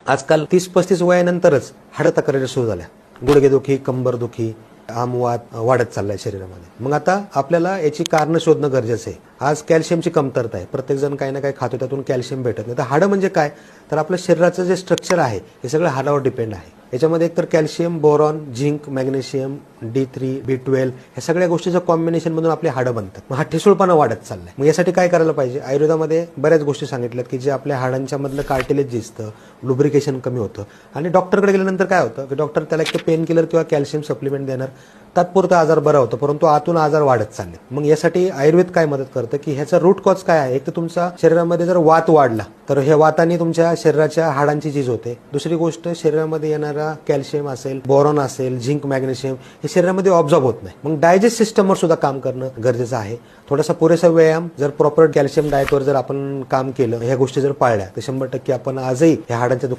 आजकाल 30-35 वयानंतरच हाडं तक्रारी सुरू झाल्या. गुडघेदुखी, कंबरदुखी, आमवात वाढत चाललाय शरीरामध्ये. मग आता आपल्याला याची कारणं शोधणं गरजेचं आहे. आज कॅल्शियमची कमतरता आहे. प्रत्येक जण काही ना काही खातो, त्यातून कॅल्शियम भेटत नाही. तर हाडं म्हणजे काय? तर आपल्या शरीराचं जे स्ट्रक्चर आहे हे सगळं हाडावर डिपेंड आहे. याच्यामध्ये एकतर calcium, boron, zinc, magnesium, D3, B12 ह्या सगळ्या गोष्टीचं कॉम्बिनेशन मधून आपले हाडं बनतात. मग हा ठिसूळपणा वाढत चाललाय. मग यासाठी काय करायला पाहिजे? आयुर्वेदामध्ये बऱ्याच गोष्टी सांगितल्यात की जे आपल्या हाडांच्या मधलं कार्टिलेज दिसतं, लुब्रिकेशन कमी होतं. आणि डॉक्टरकडे गेल्यानंतर काय होतं की डॉक्टर त्याला एक पेन किलर किंवा कॅल्शियम सप्लिमेंट देणार, तात्पुरता आजार बरा होतो, परंतु आतून आजार वाढत चालले. मग यासाठी आयुर्वेद काय मदत करतं की ह्याचा रूट कॉज काय आहे? एक तर तुमचा शरीरामध्ये जर वात वाढला तर हे वाताने तुमच्या शरीराच्या हाडांची झीज होते. दुसरी गोष्ट, शरीरामध्ये येणारा कॅल्शियम असेल, बोरॉन असेल, झिंक, मॅग्नेशियम हे शरीरामध्ये ऑब्झॉर्ब होत नाही. मग डायजेस्ट सिस्टमवर सुद्धा काम करणं गरजेचं आहे. थोडासा पुरेसा व्यायाम, जर प्रॉपर कॅल्शियम डाएटवर जर आपण काम केलं, ह्या गोष्टी जर पाळल्या, तर 100% आपण आजही ह्या हाडांच्या